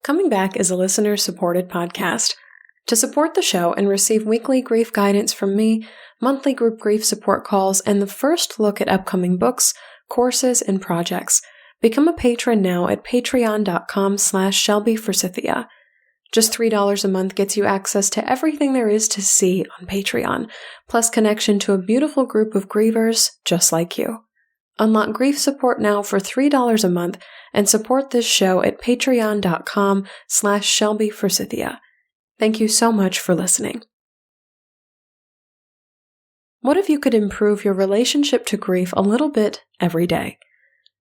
Coming Back is a listener-supported podcast. To support the show and receive weekly grief guidance from me, monthly group grief support calls, and the first look at upcoming books, courses, and projects, become a patron now at patreon.com/shelbyforsythia. Just $3 a month gets you access to everything there is to see on Patreon, plus connection to a beautiful group of grievers just like you. Unlock grief support now for $3 a month and support this show at patreon.com/shelbyforsythia. Thank you so much for listening. What if you could improve your relationship to grief a little bit every day?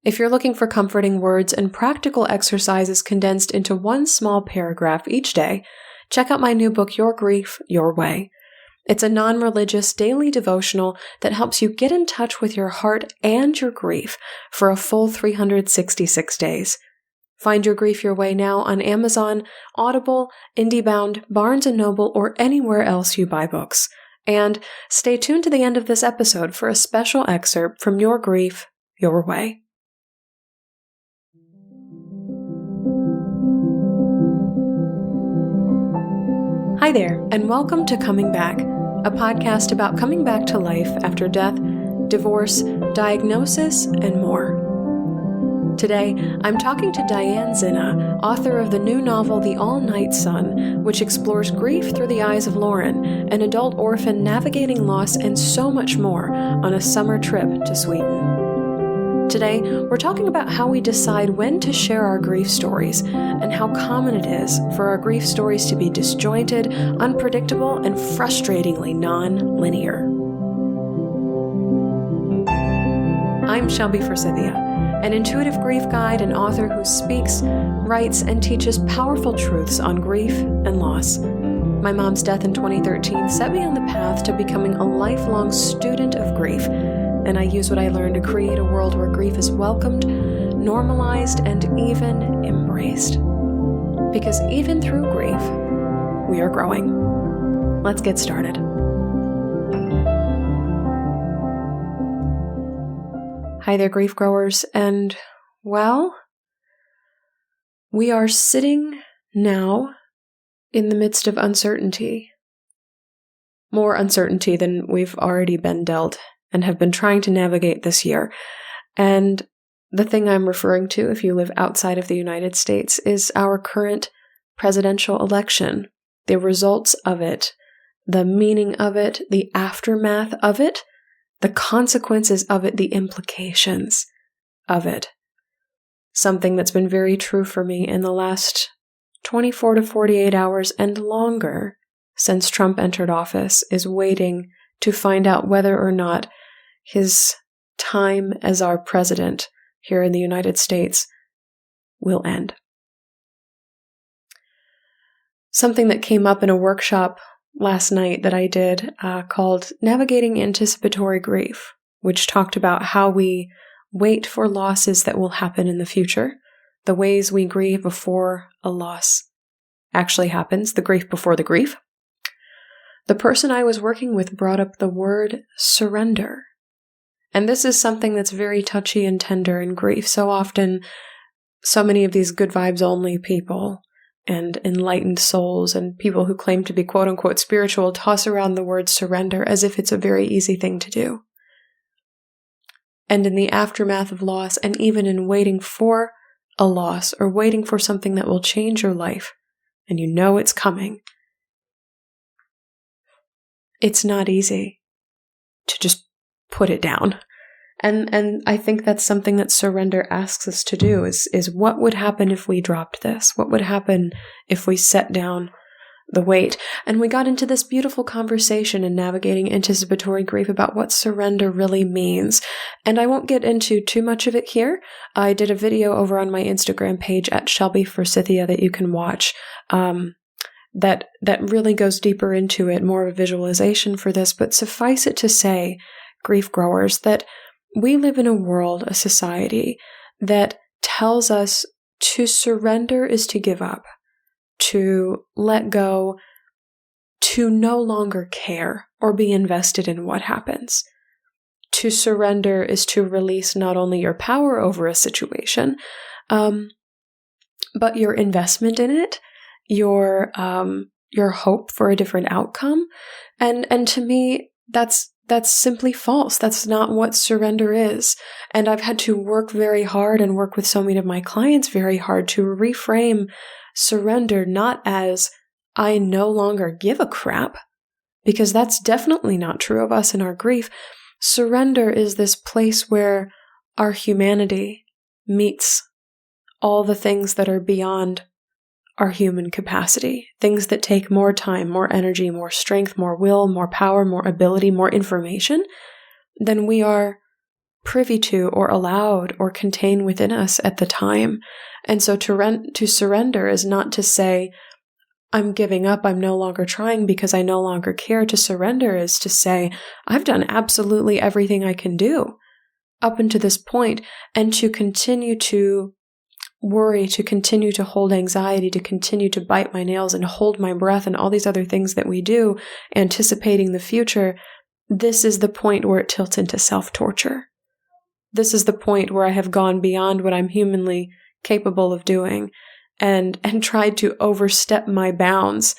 If you're looking for comforting words and practical exercises condensed into one small paragraph each day, check out my new book, Your Grief, Your Way. It's a non-religious daily devotional that helps you get in touch with your heart and your grief for a full 366 days. Find Your Grief Your Way now on Amazon, Audible, IndieBound, Barnes & Noble, or anywhere else you buy books. And stay tuned to the end of this episode for a special excerpt from Your Grief, Your Way. Hi there, and welcome to Coming Back, a podcast about coming back to life after death, divorce, diagnosis, and more. Today, I'm talking to Diane Zinna, author of the new novel The All-Night Sun, which explores grief through the eyes of Lauren, an adult orphan navigating loss and so much more on a summer trip to Sweden. Today, we're talking about how we decide when to share our grief stories and how common it is for our grief stories to be disjointed, unpredictable, and frustratingly non-linear. I'm Shelby Forsythia, an intuitive grief guide and author who speaks, writes, and teaches powerful truths on grief and loss. My mom's death in 2013 set me on the path to becoming a lifelong student of grief, and I use what I learned to create a world where grief is welcomed, normalized, and even embraced. Because even through grief, we are growing. Let's get started. Hi there, grief growers, and, well, we are sitting now in the midst of uncertainty. More uncertainty than we've already been dealt and have been trying to navigate this year. And the thing I'm referring to, if you live outside of the United States, is our current presidential election, the results of it, the meaning of it, the aftermath of it, the consequences of it, the implications of it. Something that's been very true for me in the last 24 to 48 hours and longer since Trump entered office is waiting to find out whether or not his time as our president here in the United States will end. Something that came up in a workshop last night that I did called Navigating Anticipatory Grief, which talked about how we wait for losses that will happen in the future, the ways we grieve before a loss actually happens, the grief before the grief. The person I was working with brought up the word surrender. And this is something that's very touchy and tender in grief. So often, so many of these good vibes only people and enlightened souls and people who claim to be quote-unquote spiritual toss around the word surrender as if it's a very easy thing to do. And in the aftermath of loss, and even in waiting for a loss or waiting for something that will change your life, and you know it's coming, it's not easy to just put it down. And I think that's something that surrender asks us to do is what would happen if we dropped this? What would happen if we set down the weight? And we got into this beautiful conversation in Navigating Anticipatory Grief about what surrender really means. And I won't get into too much of it here. I did a video over on my Instagram page at Shelby Forsythia that you can watch. That really goes deeper into it, more of a visualization for this, but suffice it to say, grief growers, that we live in a world, a society, that tells us to surrender is to give up, to let go, to no longer care or be invested in what happens. To surrender is to release not only your power over a situation, but your investment in it, your hope for a different outcome. And to me, that's simply false. That's not what surrender is. And I've had to work very hard and work with so many of my clients very hard to reframe surrender not as I no longer give a crap, because that's definitely not true of us in our grief. Surrender is this place where our humanity meets all the things that are beyond our human capacity, things that take more time, more energy, more strength, more will, more power, more ability, more information than we are privy to or allowed or contain within us at the time. And so to surrender is not to say, I'm giving up, I'm no longer trying because I no longer care. To surrender is to say, I've done absolutely everything I can do up until this point, and to continue to worry, to continue to hold anxiety, to continue to bite my nails and hold my breath and all these other things that we do, anticipating the future, this is the point where it tilts into self-torture. This is the point where I have gone beyond what I'm humanly capable of doing and tried to overstep my bounds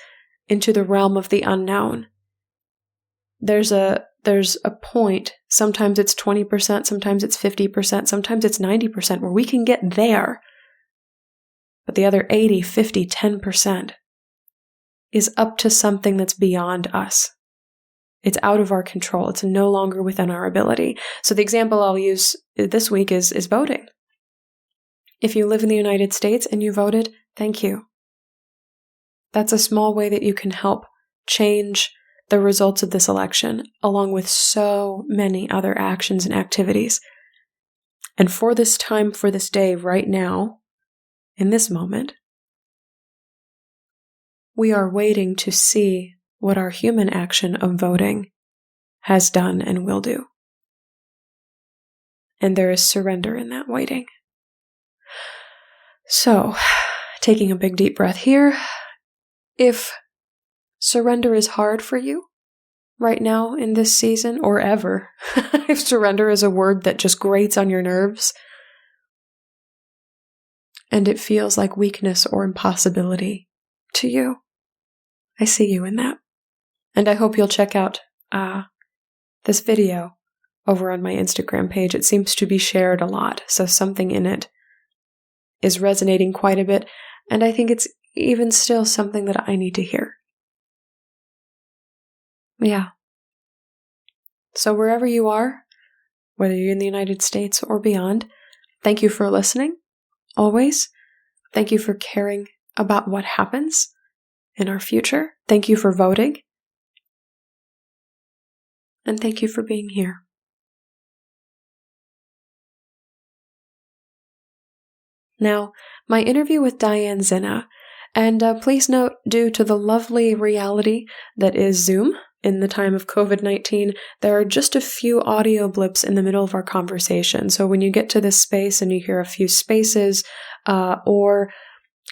into the realm of the unknown. There's a point, sometimes it's 20%, sometimes it's 50%, sometimes it's 90%, where we can get there. But the other 80, 50, 10% is up to something that's beyond us. It's out of our control. It's no longer within our ability. So the example I'll use this week is voting. If you live in the United States and you voted, thank you. That's a small way that you can help change the results of this election, along with so many other actions and activities. And for this time, for this day, right now, in this moment, we are waiting to see what our human action of voting has done and will do. And there is surrender in that waiting. So, taking a big deep breath here, if surrender is hard for you right now in this season or ever, if surrender is a word that just grates on your nerves and it feels like weakness or impossibility to you, I see you in that. And I hope you'll check out this video over on my Instagram page. It seems to be shared a lot, so something in it is resonating quite a bit, and I think it's even still something that I need to hear. Yeah. So wherever you are, whether you're in the United States or beyond, thank you for listening, always. Thank you for caring about what happens in our future. Thank you for voting. And thank you for being here. Now, my interview with Diane Zinna, and please note, due to the lovely reality that is Zoom in the time of COVID-19, there are just a few audio blips in the middle of our conversation. So when you get to this space and you hear a few spaces or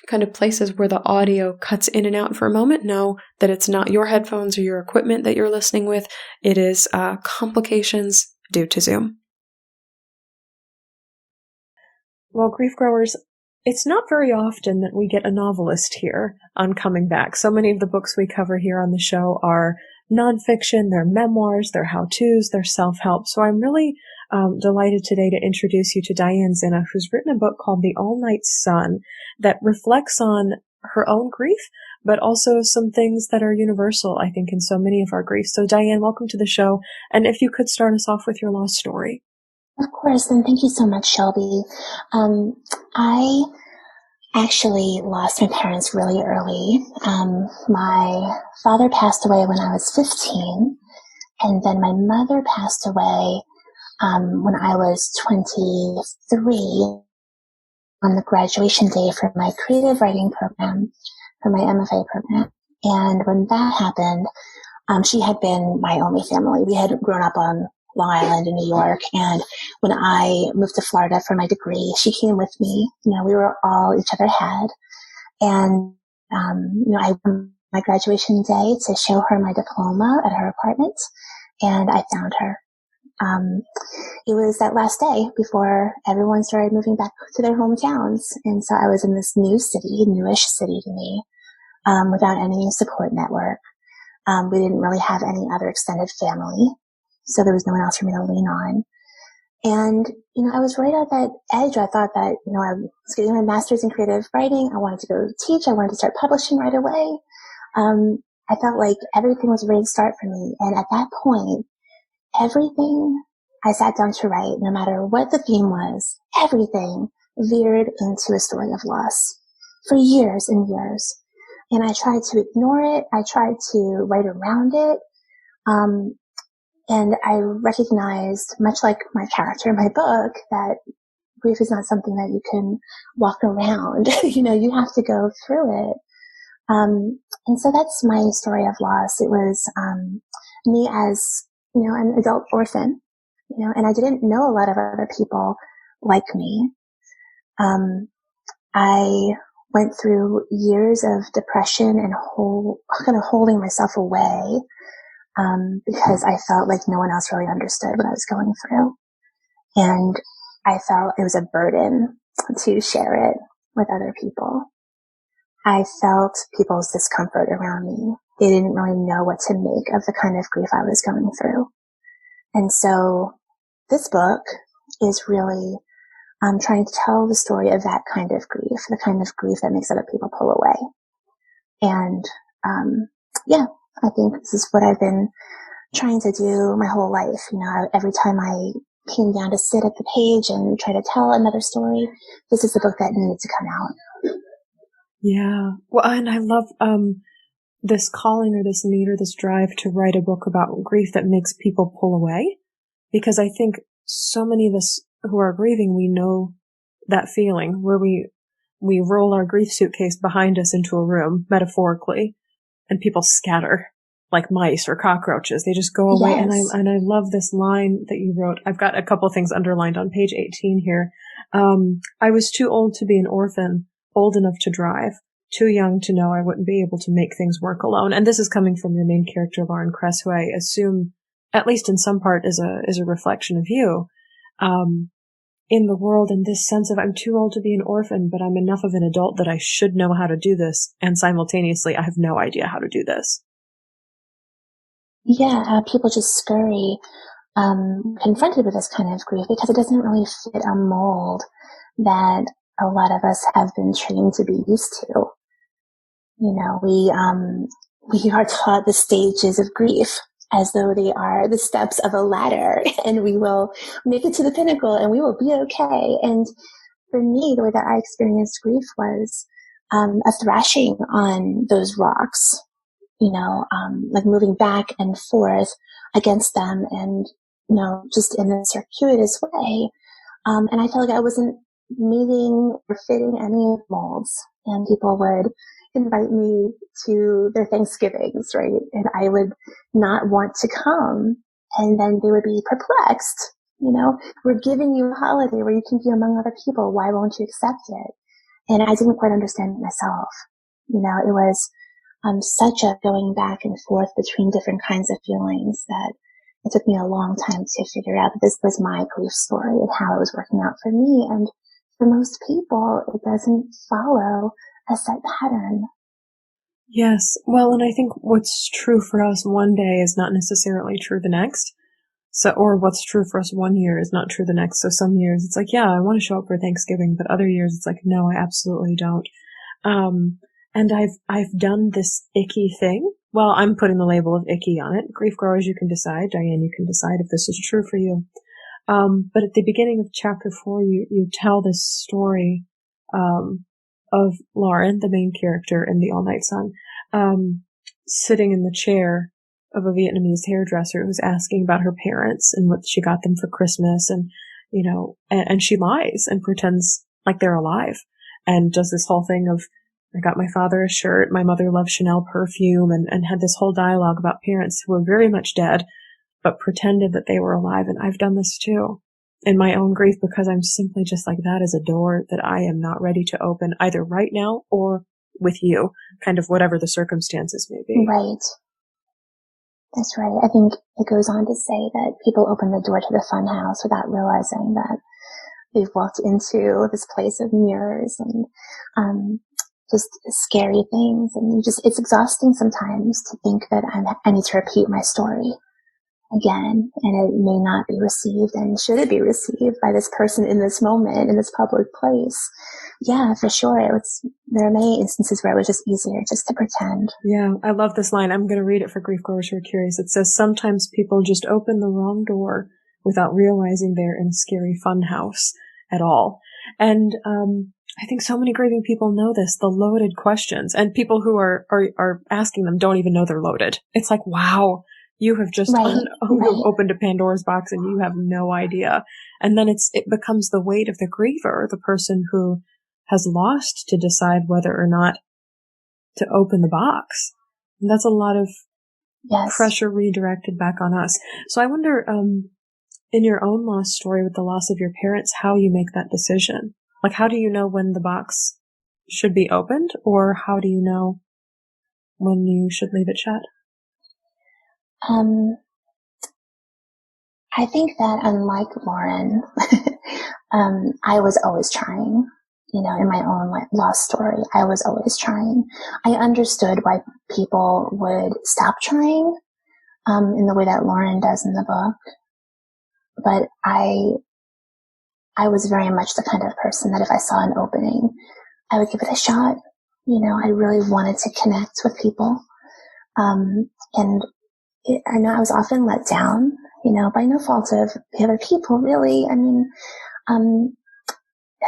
kind of places where the audio cuts in and out for a moment, know that it's not your headphones or your equipment that you're listening with. It is complications due to Zoom. Well, grief growers, it's not very often that we get a novelist here on Coming Back. So many of the books we cover here on the show are nonfiction, they're memoirs, they're how-tos, they're self-help. So I'm really delighted today to introduce you to Diane Zinna, who's written a book called The All-Night Sun that reflects on her own grief, but also some things that are universal, I think, in so many of our griefs. So Diane, welcome to the show. And if you could start us off with your lost story. Of course, and thank you so much, Shelby. I actually lost my parents really early. My father passed away when I was 15, and then my mother passed away when I was 23 on the graduation day for my creative writing program, for my MFA program. And when that happened, she had been my only family. We had grown up on Long Island in New York. And when I moved to Florida for my degree, she came with me. You know, we were all each other had. And, I went my graduation day to show her my diploma at her apartment. And I found her. it was that last day before everyone started moving back to their hometowns. And so I was in this new city, newish city to me, without any support network. We didn't really have any other extended family, so there was no one else for me to lean on. And, I was right at that edge. I thought that, I was getting my master's in creative writing. I wanted to go teach. I wanted to start publishing right away. I felt like everything was ready to start for me. And at that point, everything I sat down to write, no matter what the theme was, everything veered into a story of loss for years and years. And I tried to ignore it. I tried to write around it. And I recognized, much like my character in my book, that grief is not something that you can walk around. You have to go through it. And so that's my story of loss. It was me as, an adult orphan, and I didn't know a lot of other people like me. I went through years of depression and kind of holding myself away because I felt like no one else really understood what I was going through. And I felt it was a burden to share it with other people. I felt people's discomfort around me. They didn't really know what to make of the kind of grief I was going through. And so this book is really trying to tell the story of that kind of grief, the kind of grief that makes other people pull away. And I think this is what I've been trying to do my whole life. Every time I came down to sit at the page and try to tell another story, this is the book that needed to come out. Yeah. Well, and I love this calling or this need or this drive to write a book about grief that makes people pull away. Because I think so many of us who are grieving, we know that feeling where we roll our grief suitcase behind us into a room, metaphorically, and people scatter like mice or cockroaches. They just go away. Yes. And I love this line that you wrote. I've got a couple things underlined on page 18 here. I was too old to be an orphan, old enough to drive, too young to know I wouldn't be able to make things work alone. And this is coming from your main character, Lauren Kress, who I assume, at least in some part, is a reflection of you. In the world, in this sense of I'm too old to be an orphan, but I'm enough of an adult that I should know how to do this. And simultaneously, I have no idea how to do this. Yeah, people just scurry confronted with this kind of grief because it doesn't really fit a mold that a lot of us have been trained to be used to. We are taught the stages of grief as though they are the steps of a ladder, and we will make it to the pinnacle and we will be okay. And for me, the way that I experienced grief was a thrashing on those rocks, like moving back and forth against them and, just in a circuitous way. And I felt like I wasn't meeting or fitting any molds, and people would invite me to their Thanksgivings, right? And I would not want to come. And then they would be perplexed. We're giving you a holiday where you can be among other people. Why won't you accept it? And I didn't quite understand it myself. It was such a going back and forth between different kinds of feelings that it took me a long time to figure out that this was my grief story and how it was working out for me. And for most people, it doesn't follow a set pattern. Yes. Well, and I think what's true for us one day is not necessarily true the next. So, or what's true for us one year is not true the next. So some years it's like, yeah, I want to show up for Thanksgiving, but other years it's like, no, I absolutely don't. And I've done this icky thing. Well, I'm putting the label of icky on it. Grief growers, you can decide. Diane, you can decide if this is true for you. But at the beginning of chapter 4, you tell this story, of Lauren, the main character in the All Night Sun, sitting in the chair of a Vietnamese hairdresser who's asking about her parents and what she got them for Christmas. And, and she lies and pretends like they're alive and does this whole thing of, I got my father a shirt, my mother loved Chanel perfume, and had this whole dialogue about parents who were very much dead, but pretended that they were alive. And I've done this too in my own grief because I'm simply just like, that is a door that I am not ready to open either right now or with you, kind of whatever the circumstances may be. Right. That's right. I think it goes on to say that people open the door to the fun house without realizing that they've walked into this place of mirrors and just scary things. And it's exhausting sometimes to think that I need to repeat my story again, and it may not be received. And should it be received by this person in this moment, in this public place? Yeah, for sure. There are many instances where it was just easier just to pretend. Yeah, I love this line. I'm going to read it for grief growers who are curious. It says, sometimes people just open the wrong door without realizing they're in a scary fun house at all. And I think so many grieving people know this, the loaded questions, and people who are asking them don't even know they're loaded. It's like, wow, you have just opened a Pandora's box and you have no idea. And then it becomes the weight of the griever, the person who has lost, to decide whether or not to open the box. And that's a lot of pressure redirected back on us. So I wonder, in your own loss story with the loss of your parents, how you make that decision. Like, how do you know when the box should be opened, or how do you know when you should leave it shut? I think that, unlike Lauren, I was always trying. In my own lost story, I was always trying. I understood why people would stop trying, in the way that Lauren does in the book. But I was very much the kind of person that if I saw an opening, I would give it a shot. I really wanted to connect with people. And I know I was often let down, by no fault of the other people, really. I mean,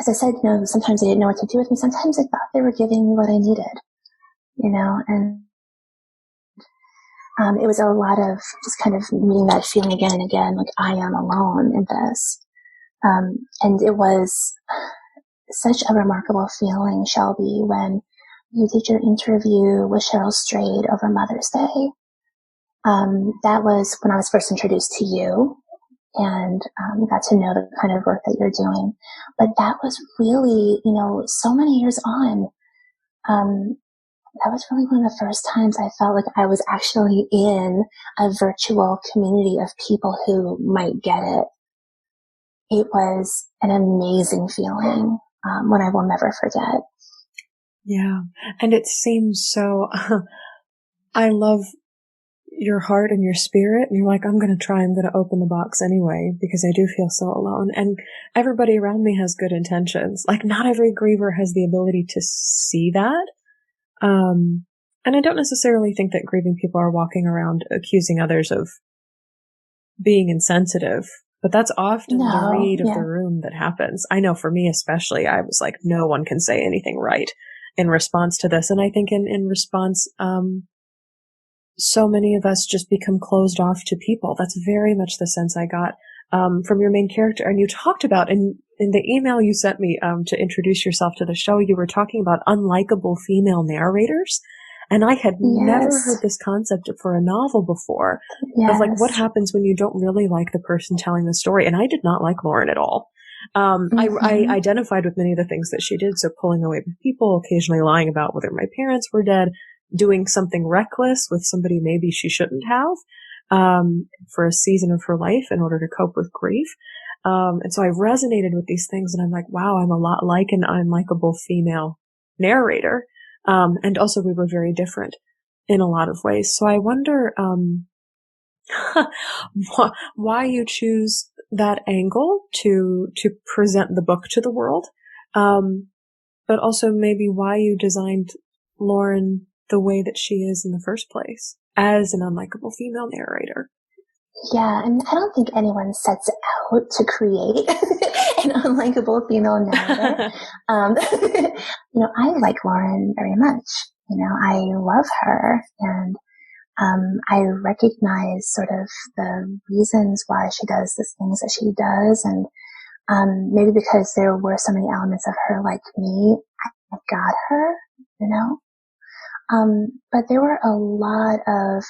as I said, sometimes they didn't know what to do with me. Sometimes I thought they were giving me what I needed, and it was a lot of just kind of meeting that feeling again and again, like I am alone in this. And it was such a remarkable feeling, Shelby, when you did your interview with Cheryl Strayed over Mother's Day. That was when I was first introduced to you and got to know the kind of work that you're doing. But that was really, so many years on, that was really one of the first times I felt like I was actually in a virtual community of people who might get it. It was an amazing feeling, one I will never forget. Yeah. And it seems so, I love your heart and your spirit. And you're like, I'm going to open the box anyway, because I do feel so alone. And everybody around me has good intentions. Like, not every griever has the ability to see that. And I don't necessarily think that grieving people are walking around accusing others of being insensitive, but that's often the read of the room that happens. I know for me especially, I was like, no one can say anything right in response to this. And I think in response, so many of us just become closed off to people. That's very much the sense I got from your main character. And you talked about, in the email you sent me to introduce yourself to the show, you were talking about unlikable female narrators. And I had never heard this concept for a novel before, of like, what happens when you don't really like the person telling the story. And I did not like Lauren at all. I identified with many of the things that she did. So pulling away with people, occasionally lying about whether my parents were dead, doing something reckless with somebody maybe she shouldn't have, for a season of her life in order to cope with grief. And so I resonated with these things, and I'm like, wow, I'm a lot like an unlikable female narrator. And also we were very different in a lot of ways. So I wonder, why you choose that angle to present the book to the world. But also maybe why you designed Lauren the way that she is in the first place as an unlikable female narrator. Yeah, and I don't think anyone sets out to create an unlikable female narrator. I like Lauren very much. I love her, and I recognize sort of the reasons why she does the things that she does, and maybe because there were so many elements of her like me, I got her, but there were a lot of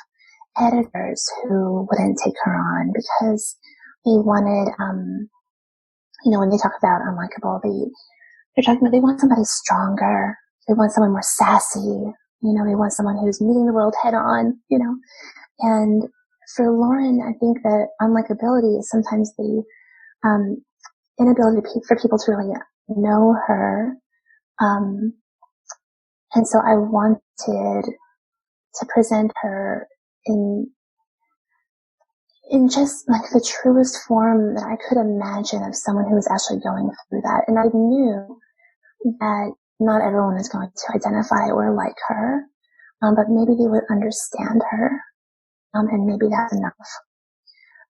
editors who wouldn't take her on because they wanted, when they talk about unlikable, they want somebody stronger. They want someone more sassy. They want someone who's meeting the world head on, and for Lauren, I think that unlikability is sometimes the inability for people to really know her. And so I wanted to present her in just like the truest form that I could imagine of someone who was actually going through that. And I knew that not everyone is going to identify or like her, but maybe they would understand her, and maybe that's enough.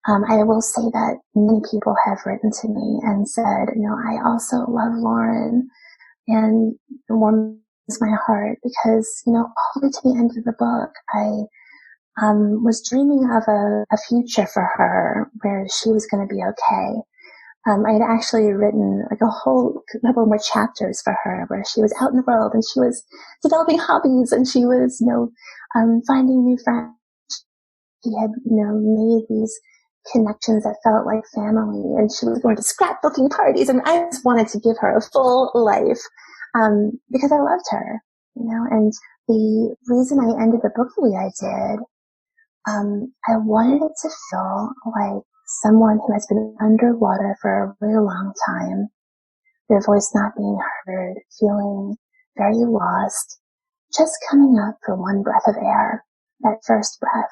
I will say that many people have written to me and said, I also love Lauren, and it warms my heart because, all the way to the end of the book, I was dreaming of a future for her where she was going to be okay. I had actually written like a whole couple more chapters for her where she was out in the world and she was developing hobbies and she was, finding new friends. She had, made these connections that felt like family, and she was going to scrapbooking parties, and I just wanted to give her a full life, because I loved her, and the reason I ended the book the way I did, I wanted it to feel like someone who has been underwater for a really long time, their voice not being heard, feeling very lost, just coming up for one breath of air, that first breath.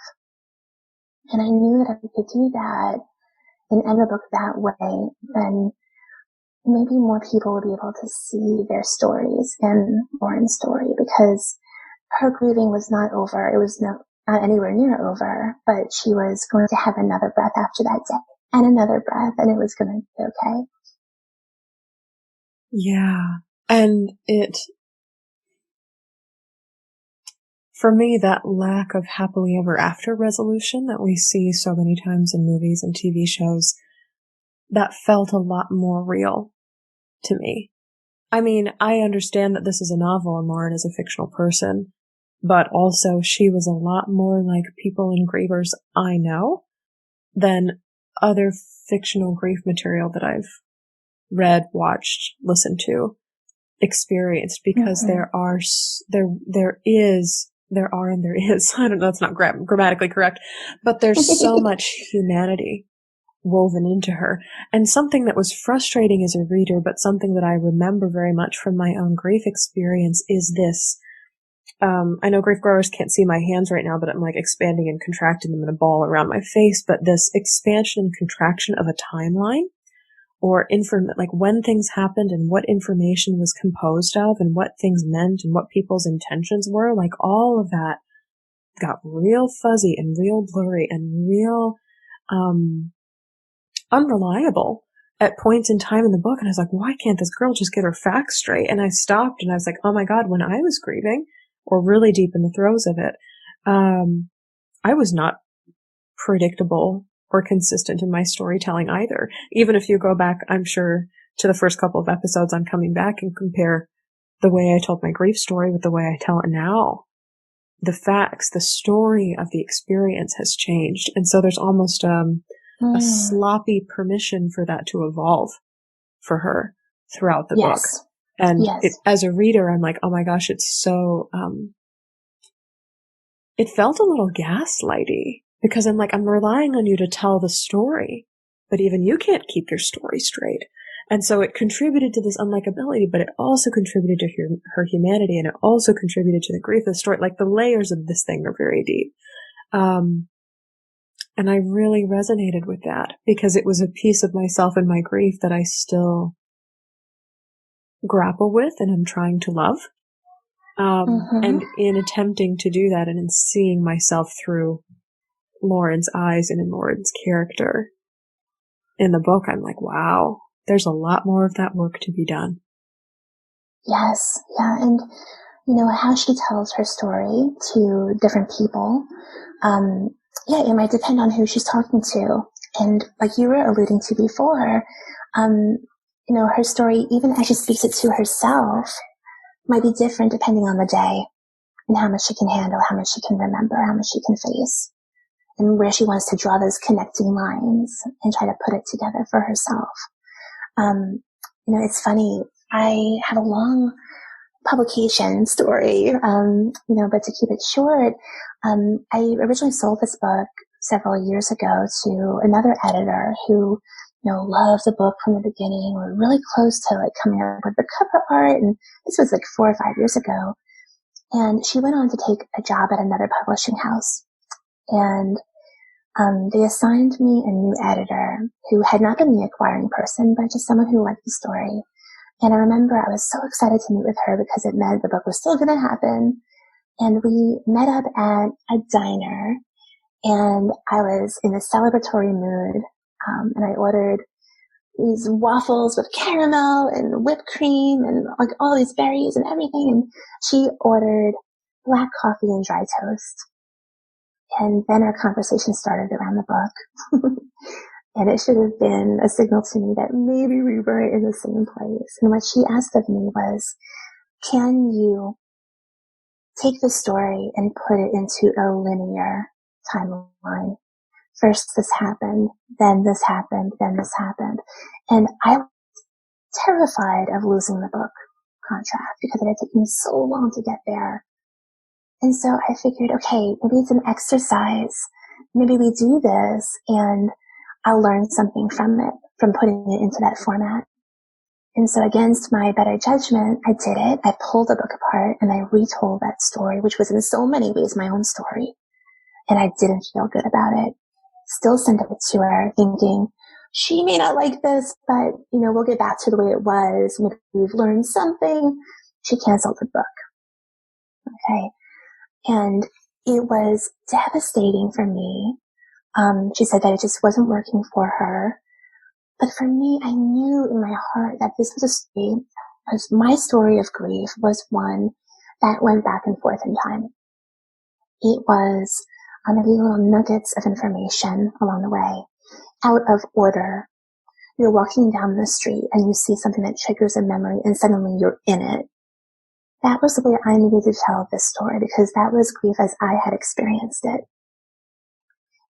And I knew that if we could do that and end the book that way, then maybe more people would be able to see their stories in Lauren's story, because her grieving was not over. It was not anywhere near over, but she was going to have another breath after that day and another breath, and it was going to be okay. Yeah. And for me, that lack of happily ever after resolution that we see so many times in movies and TV shows, that felt a lot more real to me. I mean, I understand that this is a novel and Lauren is a fictional person, but also she was a lot more like people in grievers I know than other fictional grief material that I've read, watched, listened to, experienced, because there is, I don't know, it's not grammatically correct, but there's so much humanity woven into her. And something that was frustrating as a reader, but something that I remember very much from my own grief experience is this. I know grief growers can't see my hands right now, but I'm like expanding and contracting them in a ball around my face. But this expansion and contraction of a timeline, or like when things happened and what information was composed of and what things meant and what people's intentions were, like all of that got real fuzzy and real blurry and real, unreliable at points in time in the book. And I was like, why can't this girl just get her facts straight? And I stopped and I was like, oh my God, when I was grieving or really deep in the throes of it, I was not predictable or consistent in my storytelling either. Even if you go back, I'm sure, to the first couple of episodes, I'm coming back and compare the way I told my grief story with the way I tell it now. The facts, the story of the experience has changed. And so there's almost a sloppy permission for that to evolve for her throughout the book. And as a reader, I'm like, oh my gosh, it's so, it felt a little gaslighty, because I'm like, I'm relying on you to tell the story, but even you can't keep your story straight. And so it contributed to this unlikability, but it also contributed to her humanity, and it also contributed to the grief of the story. Like, the layers of this thing are very deep. And I really resonated with that, because it was a piece of myself and my grief that I still grapple with and I'm trying to love. And in attempting to do that and in seeing myself through Lauren's eyes and in Lauren's character in the book, I'm like, wow, there's a lot more of that work to be done. Yes. Yeah. And, how she tells her story to different people, it might depend on who she's talking to. And like you were alluding to before, her story, even as she speaks it to herself, might be different depending on the day and how much she can handle, how much she can remember, how much she can face, and where she wants to draw those connecting lines and try to put it together for herself. It's funny. I have a long publication story, but to keep it short, I originally sold this book several years ago to another editor who, loved the book from the beginning. We were really close to like coming up with the cover art, and this was like 4 or 5 years ago. And she went on to take a job at another publishing house, and they assigned me a new editor who had not been the acquiring person, but just someone who liked the story. And I remember I was so excited to meet with her because it meant the book was still going to happen. And we met up at a diner, and I was in a celebratory mood. And I ordered these waffles with caramel and whipped cream and like all these berries and everything. And she ordered black coffee and dry toast. And then our conversation started around the book. And it should have been a signal to me that maybe we were in the same place. And what she asked of me was, can you take the story and put it into a linear timeline? First this happened, then this happened, then this happened. And I was terrified of losing the book contract because it had taken me so long to get there. And so I figured, okay, maybe it's an exercise. Maybe we do this and I'll learn something from it, from putting it into that format. And so against my better judgment, I did it. I pulled the book apart and I retold that story, which was in so many ways my own story. And I didn't feel good about it. Still sent it to her thinking, she may not like this, but, we'll get back to the way it was. Maybe we've learned something. She canceled the book. Okay. And it was devastating for me. She said that it just wasn't working for her. But for me, I knew in my heart that this was a story, as my story of grief was one that went back and forth in time. It was maybe little nuggets of information along the way, out of order. You're walking down the street and you see something that triggers a memory and suddenly you're in it. That was the way I needed to tell this story because that was grief as I had experienced it.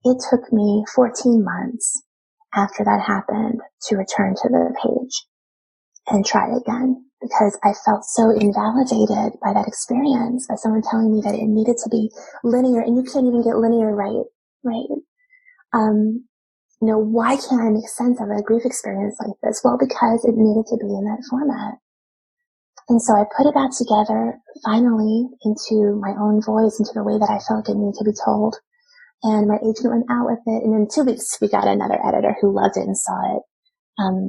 It took me 14 months after that happened to return to the page and try again because I felt so invalidated by that experience, by someone telling me that it needed to be linear, and you can't even get linear right? Why can't I make sense of a grief experience like this? Well, because it needed to be in that format. And so I put it back together, finally, into my own voice, into the way that I felt it needed to be told. And my agent went out with it, and in 2 weeks, we got another editor who loved it and saw it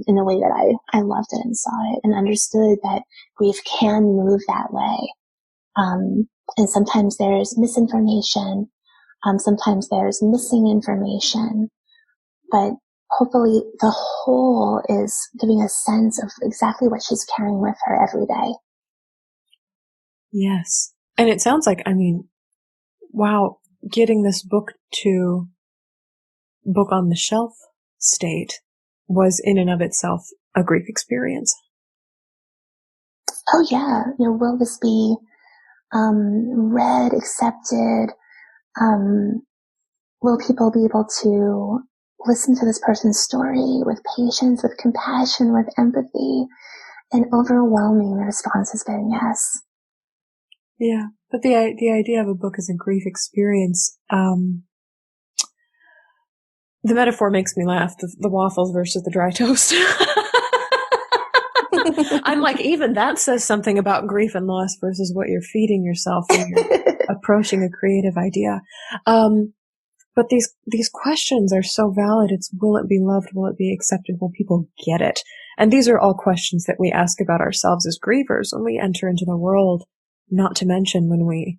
in the way that I loved it and saw it, and understood that grief can move that way. And sometimes there's misinformation, sometimes there's missing information, but hopefully the whole is giving a sense of exactly what she's carrying with her every day. Yes. And it sounds like, wow, getting this book to book on the shelf state was in and of itself a grief experience. Oh yeah. Will this be read, accepted? Will people be able to listen to this person's story with patience, with compassion, with empathy? And overwhelming the response has been yes. Yeah, but the idea of a book as a grief experience, the metaphor makes me laugh, the waffles versus the dry toast. I'm like, even that says something about grief and loss versus what you're feeding yourself when you're approaching a creative idea. But these questions are so valid. It's, will it be loved? Will it be accepted? Will people get it? And these are all questions that we ask about ourselves as grievers when we enter into the world, not to mention when we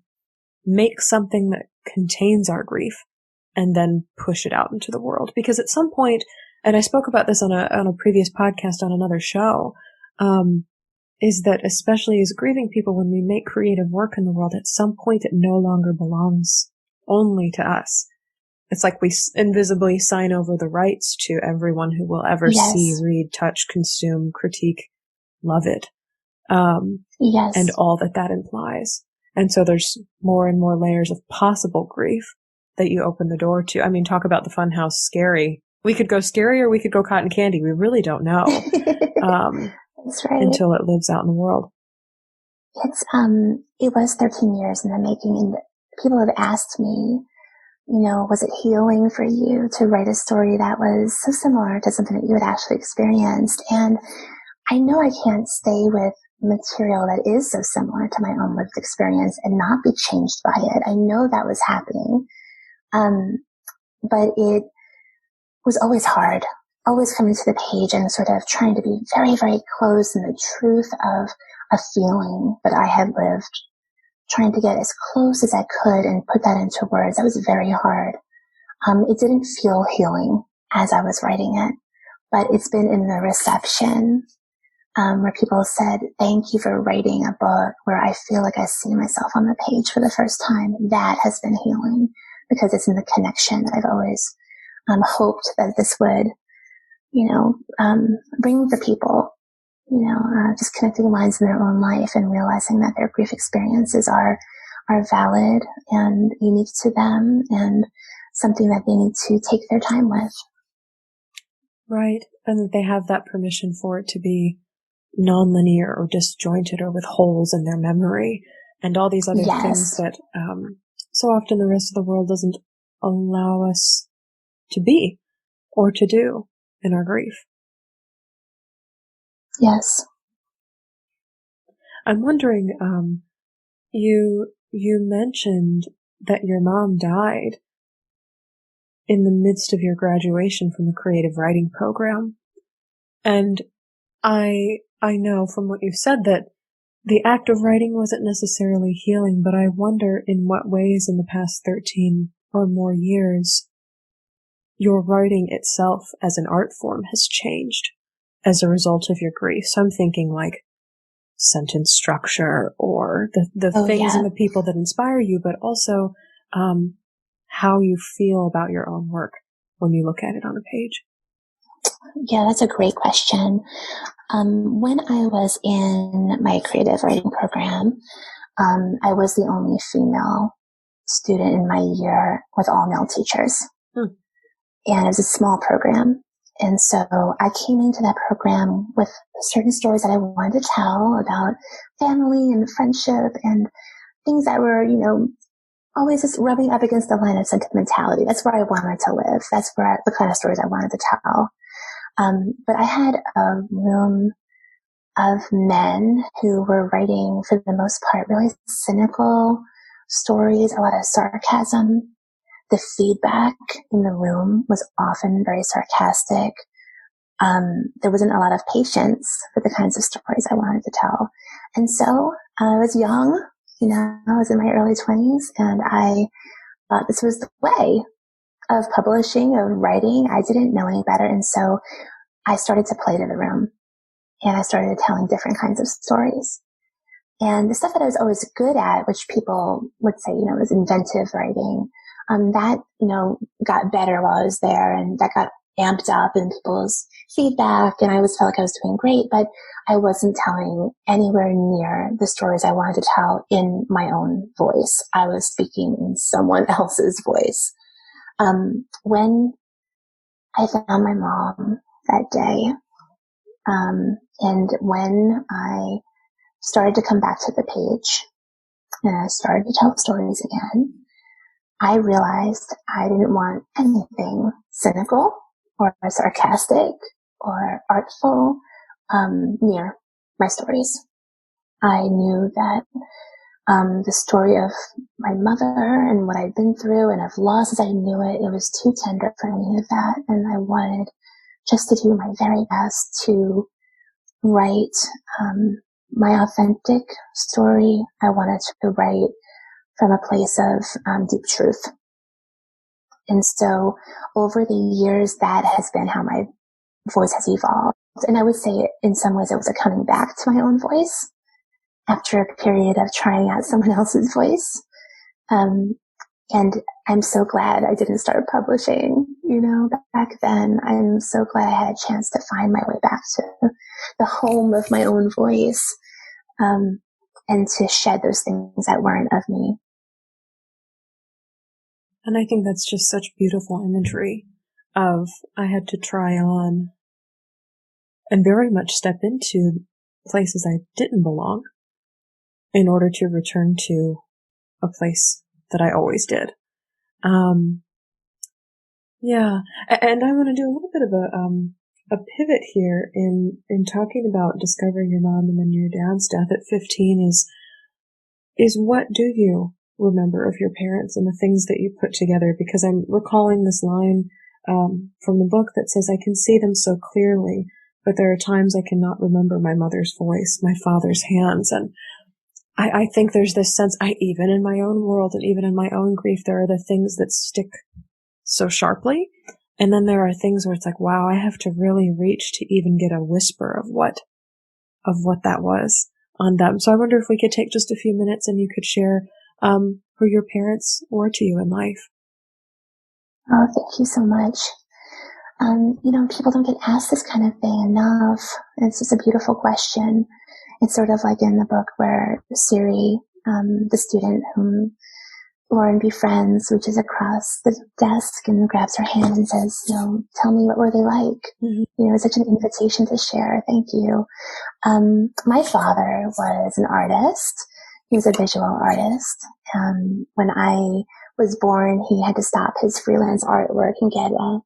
make something that contains our grief and then push it out into the world. Because at some point, and I spoke about this on a previous podcast on another show, is that especially as grieving people, when we make creative work in the world, at some point it no longer belongs only to us. It's like we invisibly sign over the rights to everyone who will ever see, read, touch, consume, critique, love it. And all that implies. And so there's more and more layers of possible grief that you open the door to. Talk about the funhouse scary. We could go scary or we could go cotton candy. We really don't know. That's right. Until it lives out in the world. It was 13 years in the making, and people have asked me, was it healing for you to write a story that was so similar to something that you had actually experienced? And I know I can't stay with material that is so similar to my own lived experience and not be changed by it. I know that was happening. But it was always hard, always coming to the page and sort of trying to be very, very close in the truth of a feeling that I had lived, trying to get as close as I could and put that into words. That was very hard. It didn't feel healing as I was writing it, but it's been in the reception where people said, thank you for writing a book where I feel like I see myself on the page for the first time. That has been healing because it's in the connection that I've always hoped that this would, bring the people, just connecting lines in their own life and realizing that their grief experiences are valid and unique to them and something that they need to take their time with. Right. And that they have that permission for it to be nonlinear or disjointed or with holes in their memory and all these other things that so often the rest of the world doesn't allow us to be or to do in our grief. Yes. I'm wondering, you mentioned that your mom died in the midst of your graduation from the creative writing program. And I know from what you've said that the act of writing wasn't necessarily healing, but I wonder in what ways in the past 13 or more years your writing itself as an art form has changed as a result of your grief. So I'm thinking like sentence structure or the things and the people that inspire you, but also how you feel about your own work when you look at it on a page. Yeah, that's a great question. When I was in my creative writing program, I was the only female student in my year with all male teachers. And it was a small program. And so I came into that program with certain stories that I wanted to tell about family and friendship and things that were, always just rubbing up against the line of sentimentality. That's where I wanted to live. That's where the kind of stories I wanted to tell. But I had a room of men who were writing, for the most part, really cynical stories, a lot of sarcasm. The feedback in the room was often very sarcastic. There wasn't a lot of patience for the kinds of stories I wanted to tell. And so I was young, I was in my early 20s, and I thought this was the way of publishing, of writing. I didn't know any better. And so I started to play to the room, and I started telling different kinds of stories. And the stuff that I was always good at, which people would say, was inventive writing, that, got better while I was there, and that got amped up in people's feedback, and I always felt like I was doing great, but I wasn't telling anywhere near the stories I wanted to tell in my own voice. I was speaking in someone else's voice. When I found my mom that day, and when I started to come back to the page and I started to tell stories again, I realized I didn't want anything cynical or sarcastic or artful near my stories. I knew that the story of my mother and what I'd been through and of loss as I knew it, it was too tender for any of that. And I wanted just to do my very best to write my authentic story. I wanted to write from a place of deep truth. And so over the years, that has been how my voice has evolved. And I would say in some ways it was a coming back to my own voice after a period of trying out someone else's voice. And I'm so glad I didn't start publishing, back then. I'm so glad I had a chance to find my way back to the home of my own voice, and to shed those things that weren't of me. And I think that's just such beautiful imagery of I had to try on and very much step into places I didn't belong in order to return to a place that I always did. Yeah. And I want to do a little bit of a pivot here in talking about discovering your mom and then your dad's death at 15 is what do you remember of your parents and the things that you put together? Because I'm recalling this line from the book that says, I can see them so clearly, but there are times I cannot remember my mother's voice, my father's hands. And I think there's this sense, even in my own world and even in my own grief, there are the things that stick so sharply. And then there are things where it's like, wow, I have to really reach to even get a whisper of what that was on them. So I wonder if we could take just a few minutes and you could share who your parents were to you in life. Oh, thank you so much. People don't get asked this kind of thing enough. It's just a beautiful question. It's sort of like in the book where Siri, the student whom Lauren befriends, reaches across the desk and grabs her hand and says, tell me, what were they like? Mm-hmm. It's such an invitation to share. Thank you. My father was an artist. He was a visual artist. When I was born, he had to stop his freelance artwork and get a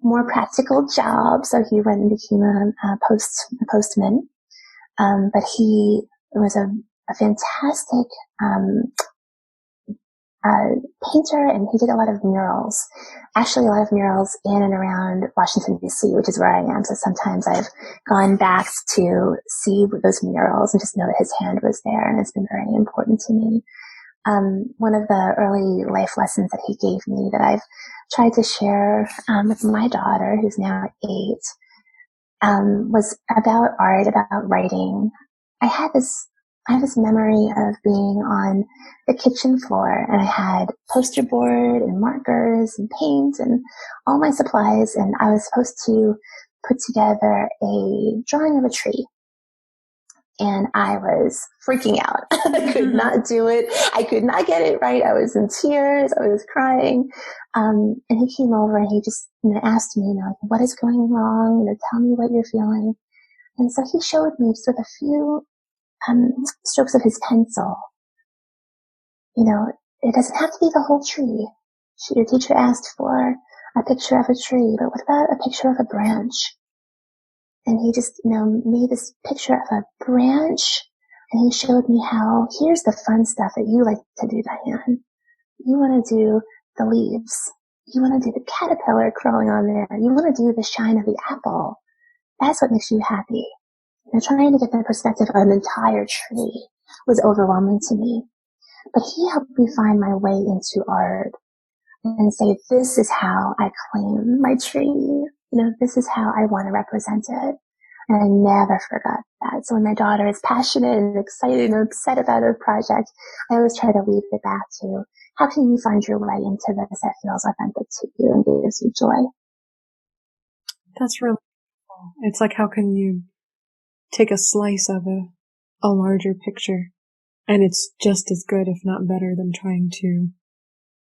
more practical job. So he went and became a postman. But he was a fantastic painter, and he did a lot of murals. Actually, a lot of murals in and around Washington, D.C., which is where I am. So sometimes I've gone back to see those murals and just know that his hand was there, and it's been very important to me. One of the early life lessons that he gave me that I've tried to share with my daughter, who's now 8, was about art, about writing. I have this memory of being on the kitchen floor, and I had poster board and markers and paint and all my supplies, and I was supposed to put together a drawing of a tree. And I was freaking out. I could not do it. I could not get it right. I was in tears. I was crying. And he came over and he just asked me, what is going wrong? Tell me what you're feeling. And so he showed me just with a few strokes of his pencil. It doesn't have to be the whole tree. Your teacher asked for a picture of a tree, but what about a picture of a branch? And he just, made this picture of a branch, and he showed me how, here's the fun stuff that you like to do, Diane. You want to do the leaves. You want to do the caterpillar crawling on there. You want to do the shine of the apple. That's what makes you happy. Trying to get the perspective of an entire tree was overwhelming to me. But he helped me find my way into art and say, this is how I claim my tree. This is how I want to represent it. And I never forgot that. So when my daughter is passionate and excited and upset about a project, I always try to weave it back to, how can you find your way into this that feels authentic to you and gives you joy? That's really cool. It's like, how can you take a slice of a larger picture, and it's just as good, if not better, than trying to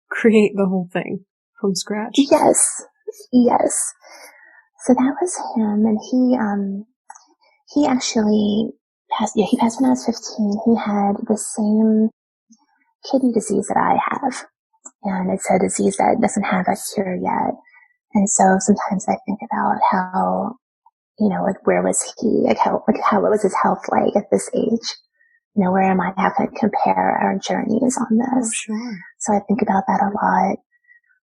create the whole thing from scratch. Yes. So that was him, and he actually passed. Yeah, he passed when I was 15. He had the same kidney disease that I have, and it's a disease that doesn't have a cure yet. And so sometimes I think about how, where was he? What was his health like at this age? Where am I? How can I compare our journeys on this? Oh, sure. So I think about that a lot.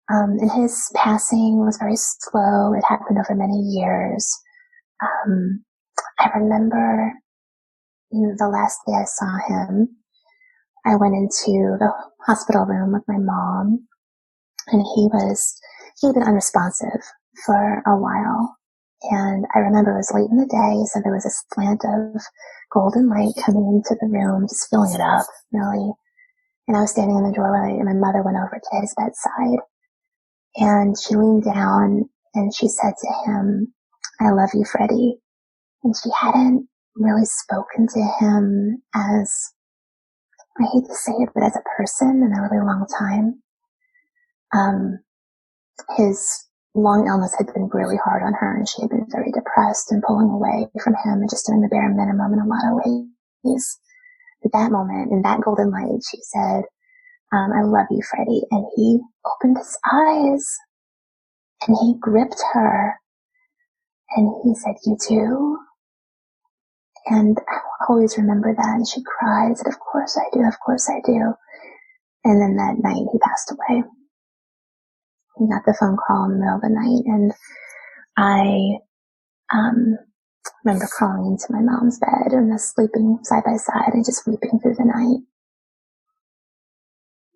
And his passing was very slow. It happened over many years. I remember the last day I saw him, I went into the hospital room with my mom, and he'd been unresponsive for a while. And I remember it was late in the day, so there was a slant of golden light coming into the room, just filling it up, really. And I was standing in the doorway, and my mother went over to his bedside. And she leaned down and she said to him, I love you, Freddie. And she hadn't really spoken to him as, I hate to say it, but as a person in a really long time. His long illness had been really hard on her, and she had been very depressed and pulling away from him and just doing the bare minimum in a lot of ways. At that moment, in that golden light, she said, I love you, Freddie. And he opened his eyes and he gripped her and he said, you too? And I always remember that. And she cried. I said, of course I do. Of course I do. And then that night he passed away. He got the phone call in the middle of the night. And I remember crawling into my mom's bed and us sleeping side by side and just weeping through the night.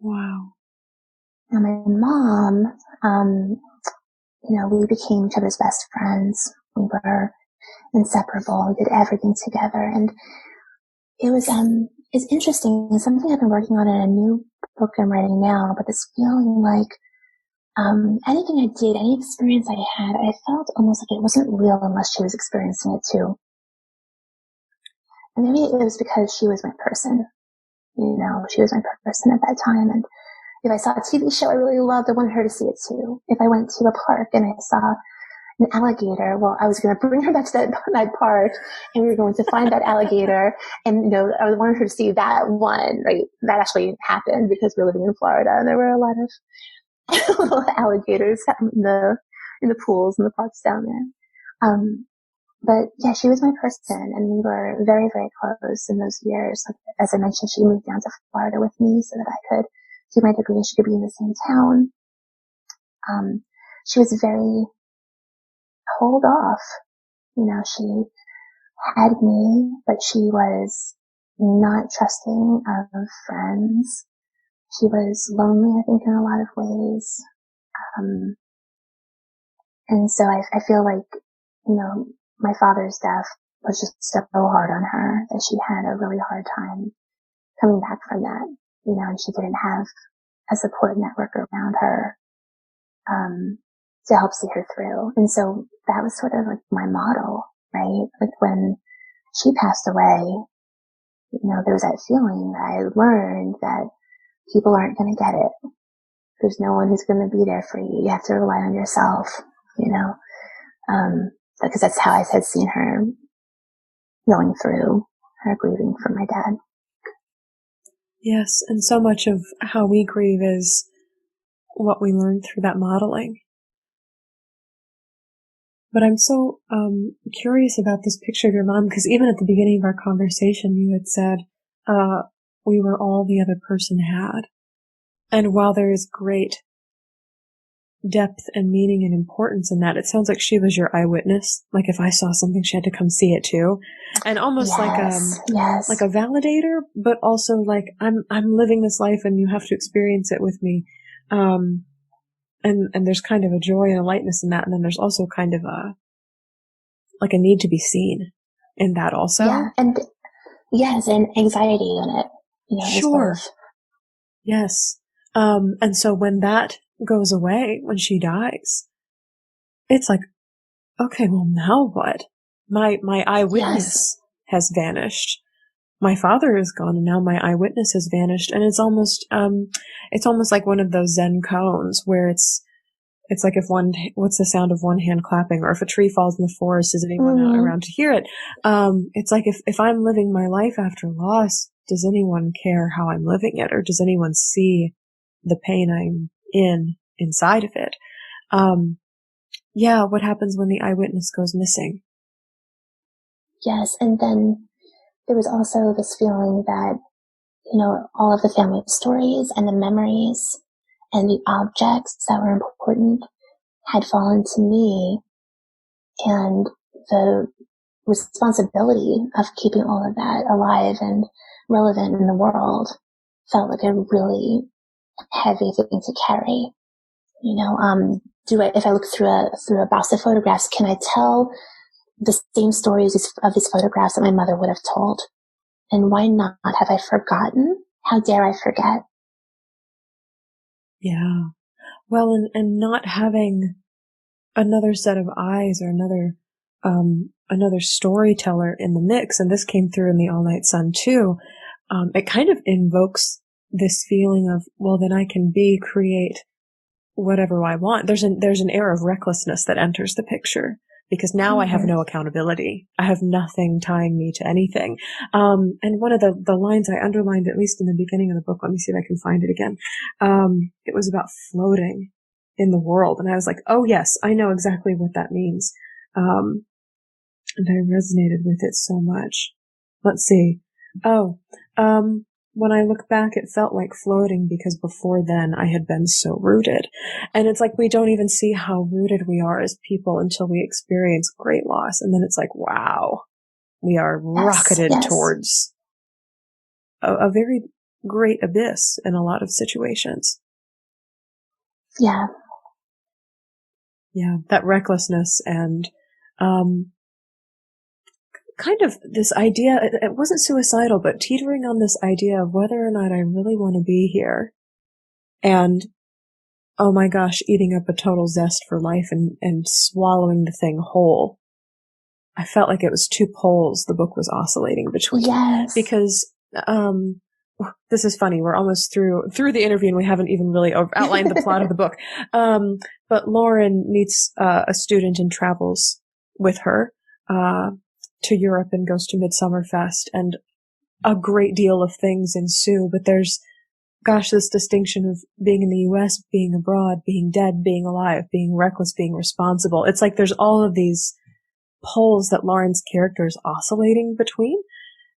Wow. And my mom, we became each other's best friends. We were inseparable. We did everything together. And it was, it's interesting. It's something I've been working on in a new book I'm writing now, but this feeling like, anything I did, any experience I had, I felt almost like it wasn't real unless she was experiencing it too. And maybe it was because she was my person. She was my person at that time. And if I saw a TV show I really loved, I wanted her to see it too. If I went to a park and I saw an alligator, well, I was going to bring her back to that park and we were going to find that alligator. And, I wanted her to see that one, right? That actually happened because we're living in Florida and there were a lot of little alligators in the pools and the parks down there. But yeah, she was my person and we were very, very close in those years. Like, as I mentioned, she moved down to Florida with me so that I could do my degree and she could be in the same town. She was very hold off. She had me, but she was not trusting of friends. She was lonely, I think, in a lot of ways. And so I feel like, my father's death was just so hard on her that she had a really hard time coming back from that, and she didn't have a support network around her, to help see her through. And so that was sort of like my model, right? Like when she passed away, there was that feeling that I learned that people aren't going to get it. There's no one who's going to be there for you. You have to rely on yourself, because that's how I had seen her going through her grieving from my dad. Yes, and so much of how we grieve is what we learn through that modeling. But I'm so curious about this picture of your mom, because even at the beginning of our conversation, you had said, we were all the other person had. And while there is great depth and meaning and importance in that, it sounds like she was your eyewitness. Like if I saw something, she had to come see it too. And almost like a validator, but also like I'm living this life and you have to experience it with me. And there's kind of a joy and a lightness in that. And then there's also kind of a need to be seen in that also. Yeah. And yes, and anxiety in it, Sure. Yes. And so when that goes away, when she dies, it's like, okay, well now what? My eyewitness has vanished. My father is gone and now my eyewitness has vanished. And it's almost like one of those Zen koans where it's like what's the sound of one hand clapping, or if a tree falls in the forest, is anyone out around to hear it? It's like if I'm living my life after loss, does anyone care how I'm living it? Or does anyone see the pain I'm inside of it? What happens when the eyewitness goes missing? Yes. And then there was also this feeling that, all of the family stories and the memories and the objects that were important had fallen to me, and the responsibility of keeping all of that alive and relevant in the world felt like a really heavy thing to carry. If I look through a box of photographs, can I tell the same stories of these photographs that my mother would have told? And why not? Have I forgotten? How dare I forget? Yeah. Well, and not having another set of eyes or another storyteller in the mix, and this came through in the All Night Sun too, it kind of invokes this feeling of, well, then I can create whatever I want. There's an air of recklessness that enters the picture because now I have no accountability. I have nothing tying me to anything. And one of the lines I underlined, at least in the beginning of the book, let me see if I can find it again. It was about floating in the world. And I was like, oh yes, I know exactly what that means. And I resonated with it so much. Let's see. When I look back, it felt like floating because before then I had been so rooted. And it's like we don't even see how rooted we are as people until we experience great loss. And then it's like, wow, we are rocketed towards a very great abyss in a lot of situations. Yeah. Yeah, that recklessness and kind of this idea, it wasn't suicidal, but teetering on this idea of whether or not I really want to be here. And, oh my gosh, eating up a total zest for life and swallowing the thing whole. I felt like it was two poles the book was oscillating between. Yes. Because, this is funny. We're almost through the interview and we haven't even really outlined the plot of the book. But Lauren meets a student and travels with her to Europe and goes to Midsommar Fest, and a great deal of things ensue. But there's, gosh, this distinction of being in the U.S., being abroad, being dead, being alive, being reckless, being responsible. It's like there's all of these poles that Lauren's character is oscillating between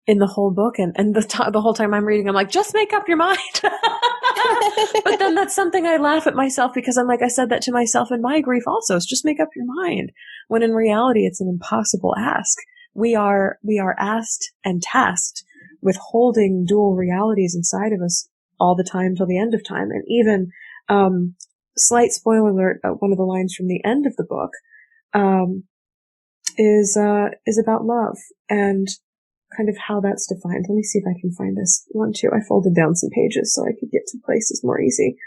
in the whole book. And the whole time I'm reading, I'm like, just make up your mind. But then that's something I laugh at myself because I'm like, I said that to myself in my grief also, is just make up your mind. When in reality, it's an impossible ask. We are asked and tasked with holding dual realities inside of us all the time till the end of time. And even, slight spoiler alert, one of the lines from the end of the book, is about love and kind of how that's defined. Let me see if I can find this one too. I folded down some pages so I could get to places more easy.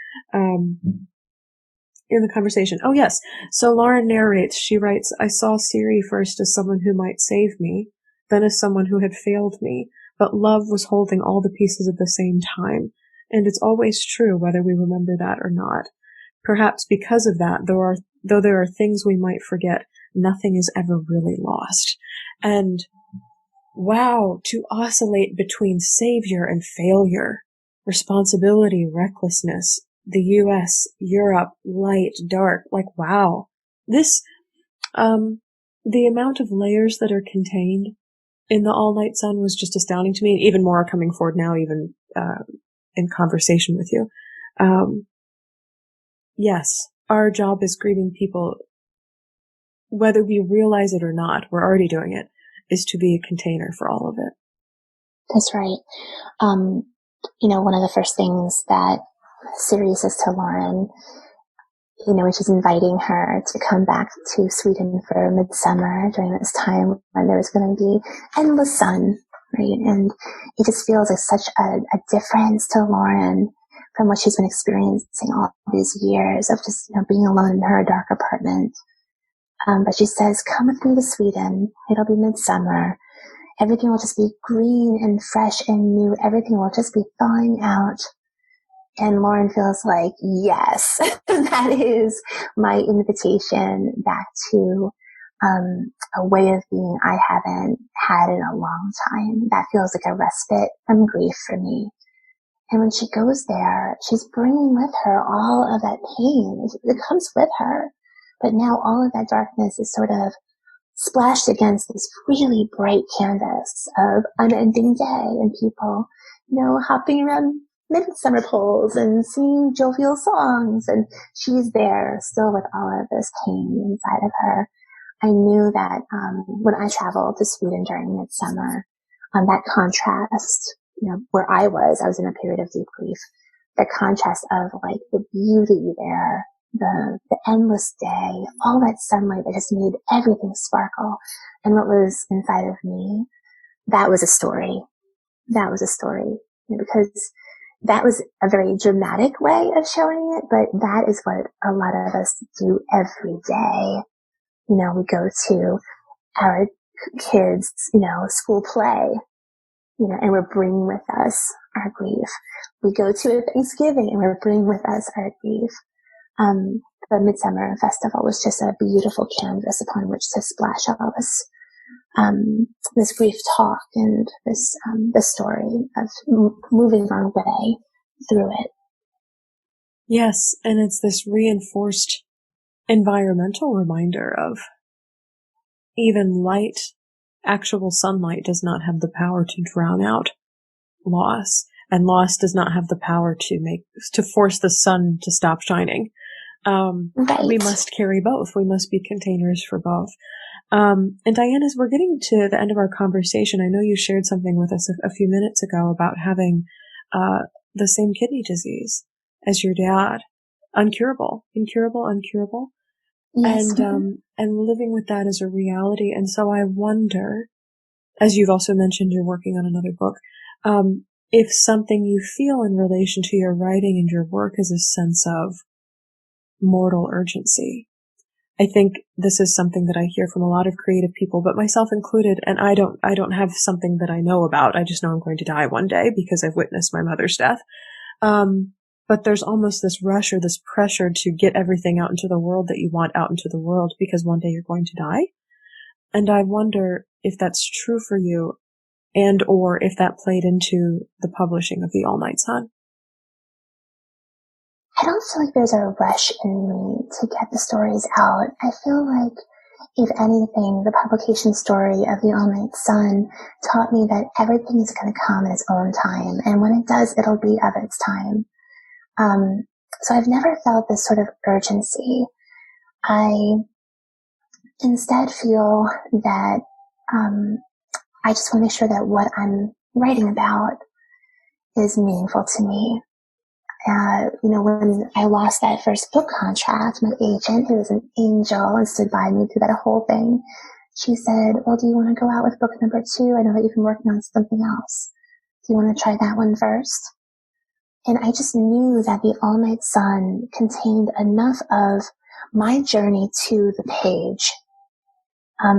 In the conversation. Oh yes. So Lauren narrates, she writes, I saw Siri first as someone who might save me, then as someone who had failed me, but love was holding all the pieces at the same time. And it's always true whether we remember that or not. Perhaps because of that, though there are things we might forget, nothing is ever really lost. And wow, to oscillate between savior and failure, responsibility, recklessness, the U.S., Europe, light, dark, like wow. This, the amount of layers that are contained in the All Night Sun was just astounding to me, and even more coming forward now, even, in conversation with you. Yes, our job as grieving people, whether we realize it or not, we're already doing it, is to be a container for all of it. That's right. One of the first things that Siri says to Lauren, when she's inviting her to come back to Sweden for Midsommar during this time when there was going to be endless sun, right? And it just feels like such a difference to Lauren from what she's been experiencing all these years of just, being alone in her dark apartment. But she says, come with me to Sweden. It'll be midsummer. Everything will just be green and fresh and new. Everything will just be thawing out. And Lauren feels like, yes, that is my invitation back to a way of being I haven't had in a long time. That feels like a respite from grief for me. And when she goes there, she's bringing with her all of that pain. It comes with her. But now all of that darkness is sort of splashed against this really bright canvas of unending day and people, hopping around midsummer poles and singing jovial songs. And she's there still with all of this pain inside of her. I knew that when I traveled to Sweden during midsummer, that contrast, where I was in a period of deep grief, the contrast of like the beauty there, the endless day, all that sunlight that just made everything sparkle, and what was inside of me, that was a story. That was a story, because that was a very dramatic way of showing it, but that is what a lot of us do every day. We go to our kids, school play, and we're bringing with us our grief. We go to a Thanksgiving and we're bringing with us our grief. the Midsommar festival was just a beautiful canvas upon which to splash all this grief talk and this story of moving our way through it. Yes, and it's this reinforced environmental reminder of even light, actual sunlight does not have the power to drown out loss, and loss does not have the power to force the sun to stop shining. Right. We must carry both. We must be containers for both. And Diane, as we're getting to the end of our conversation, I know you shared something with us a few minutes ago about having the same kidney disease as your dad. Incurable. Yes. And living with that as a reality. And so I wonder, as you've also mentioned, you're working on another book, if something you feel in relation to your writing and your work is a sense of mortal urgency. I think this is something that I hear from a lot of creative people, but myself included, and I don't have something that I know about. I just know I'm going to die one day because I've witnessed my mother's death. But there's almost this rush or this pressure to get everything out into the world that you want out into the world because one day you're going to die. And I wonder if that's true for you and or if that played into the publishing of The All Night Sun. I don't feel like there's a rush in me to get the stories out. I feel like, if anything, the publication story of The All Night Sun taught me that everything is going to come in its own time. And when it does, it'll be of its time. So I've never felt this sort of urgency. I instead feel that I just want to make sure that what I'm writing about is meaningful to me. When I lost that first book contract, my agent, who was an angel and stood by me through that whole thing, she said, well, do you want to go out with book number 2? I know that you've been working on something else. Do you want to try that one first? And I just knew that The All Night Sun contained enough of my journey to the page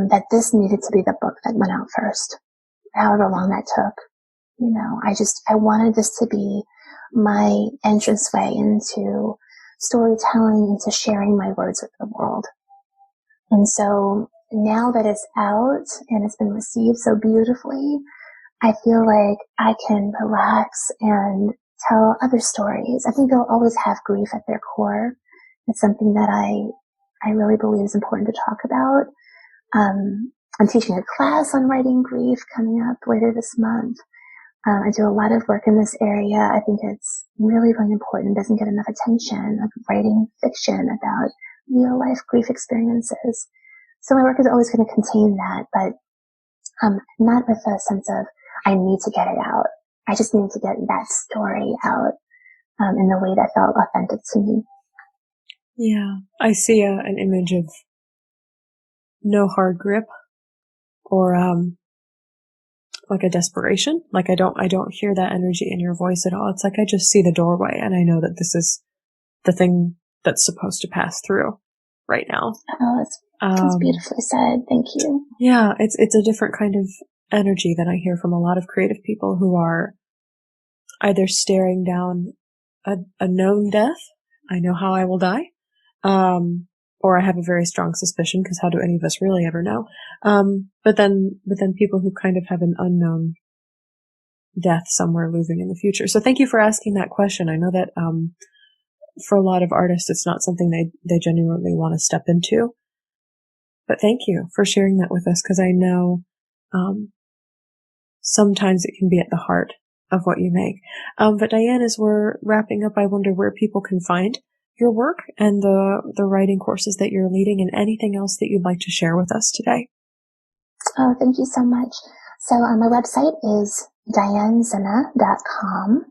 that this needed to be the book that went out first, however long that took. I wanted this to be my entranceway into storytelling, into sharing my words with the world. And so now that it's out and it's been received so beautifully, I feel like I can relax and tell other stories. I think they'll always have grief at their core. It's something that I really believe is important to talk about. I'm teaching a class on writing grief coming up later this month. I do a lot of work in this area. I think it's really, really important. It doesn't get enough attention of writing fiction about real life grief experiences. So my work is always going to contain that, but not with a sense of I need to get it out. I just need to get that story out in the way that felt authentic to me. Yeah, I see an image of no hard grip or like a desperation. Like I don't hear that energy in your voice at all. It's like I just see the doorway and I know that this is the thing that's supposed to pass through right now. Oh, that's beautifully said. Thank you. Yeah, it's a different kind of energy than I hear from a lot of creative people who are either staring down a known death. I know how I will die. Or I have a very strong suspicion, because how do any of us really ever know? But then people who kind of have an unknown death somewhere looming in the future. So thank you for asking that question. I know that, for a lot of artists, it's not something they genuinely want to step into. But thank you for sharing that with us, because I know, sometimes it can be at the heart of what you make. But Diane, as we're wrapping up, I wonder where people can find your work and the writing courses that you're leading and anything else that you'd like to share with us today. Oh, thank you so much. So my website is dianezinna.com.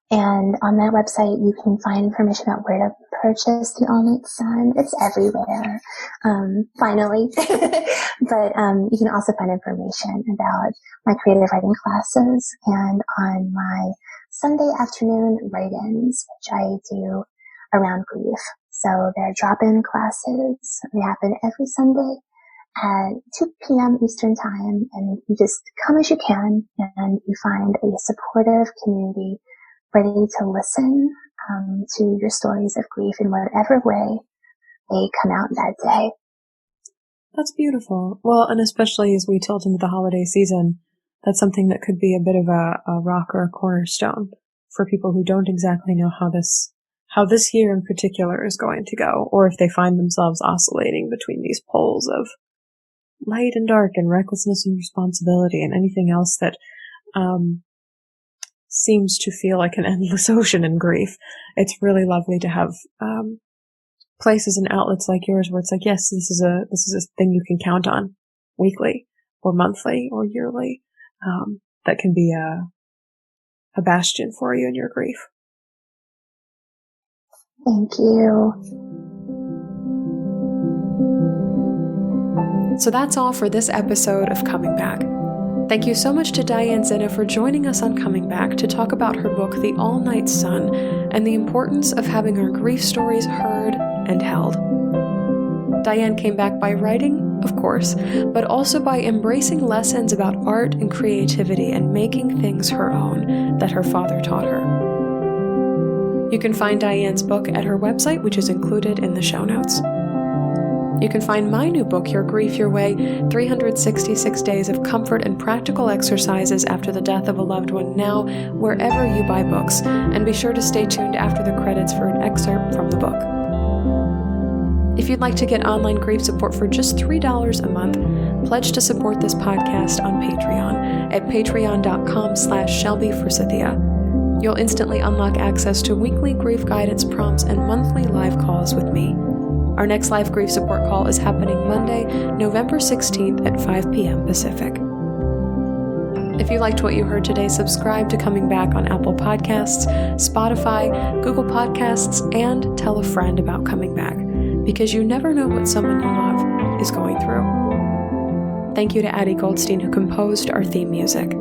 And on that website, you can find information about where to purchase The All Night Sun. It's everywhere, finally. But you can also find information about my creative writing classes and on my Sunday afternoon write-ins, which I do around grief. So they're drop-in classes. They happen every Sunday at 2 p.m. Eastern Time. And you just come as you can and you find a supportive community ready to listen to your stories of grief in whatever way they come out that day. That's beautiful. Well, and especially as we tilt into the holiday season, that's something that could be a bit of a rock or a cornerstone for people who don't exactly know how this year in particular is going to go, or if they find themselves oscillating between these poles of light and dark and recklessness and responsibility and anything else that seems to feel like an endless ocean in grief. It's really lovely to have places and outlets like yours where it's like, yes, this is a thing you can count on weekly or monthly or yearly, that can be a bastion for you in your grief. Thank you. So that's all for this episode of Coming Back. Thank you so much to Diane Zinna for joining us on Coming Back to talk about her book, The All-Night Sun, and the importance of having our grief stories heard and held. Diane came back by writing, of course, but also by embracing lessons about art and creativity and making things her own that her father taught her. You can find Diane's book at her website, which is included in the show notes. You can find my new book, Your Grief Your Way, 366 Days of Comfort and Practical Exercises After the Death of a Loved One, now wherever you buy books, and be sure to stay tuned after the credits for an excerpt from the book. If you'd like to get online grief support for just $3 a month, pledge to support this podcast on Patreon at patreon.com/ShelbyForsythia. You'll instantly unlock access to weekly grief guidance prompts and monthly live calls with me. Our next live grief support call is happening Monday, November 16th at 5 p.m. Pacific. If you liked what you heard today, subscribe to Coming Back on Apple Podcasts, Spotify, Google Podcasts, and tell a friend about Coming Back, because you never know what someone you love is going through. Thank you to Addie Goldstein, who composed our theme music.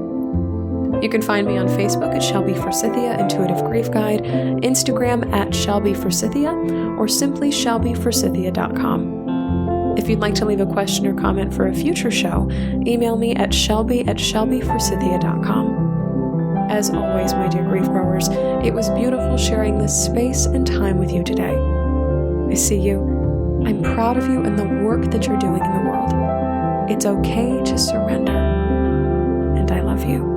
You can find me on Facebook at Shelby Forsythia Intuitive Grief Guide, Instagram at Shelby Forsythia, or simply shelbyforsythia.com. If you'd like to leave a question or comment for a future show, email me at shelby@shelbyforsythia.com. As always, my dear grief growers, it was beautiful sharing this space and time with you today. I see you. I'm proud of you and the work that you're doing in the world. It's okay to surrender. And I love you.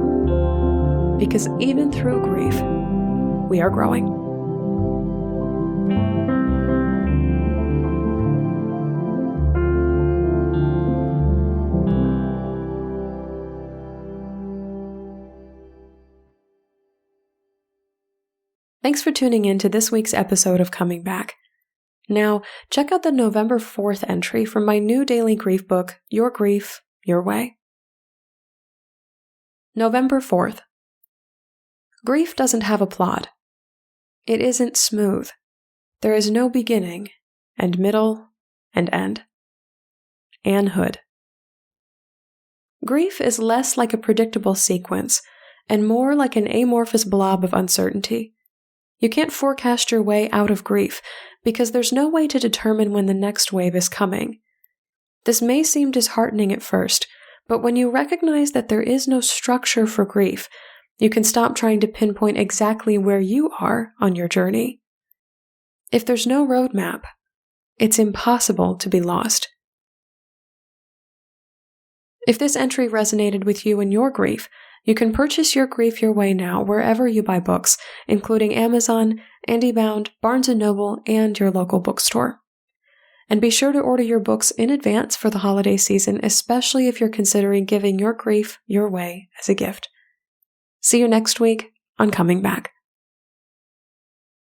Because even through grief, we are growing. Thanks for tuning in to this week's episode of Coming Back. Now, check out the November 4th entry from my new daily grief book, Your Grief, Your Way. November 4th. Grief doesn't have a plot. It isn't smooth. There is no beginning, and middle, and end. Anne Hood. Grief is less like a predictable sequence, and more like an amorphous blob of uncertainty. You can't forecast your way out of grief, because there's no way to determine when the next wave is coming. This may seem disheartening at first, but when you recognize that there is no structure for grief, you can stop trying to pinpoint exactly where you are on your journey. If there's no roadmap, it's impossible to be lost. If this entry resonated with you in your grief, you can purchase Your Grief Your Way now wherever you buy books, including Amazon, IndieBound, Barnes & Noble, and your local bookstore. And be sure to order your books in advance for the holiday season, especially if you're considering giving your grief your way as a gift. See you next week on Coming Back.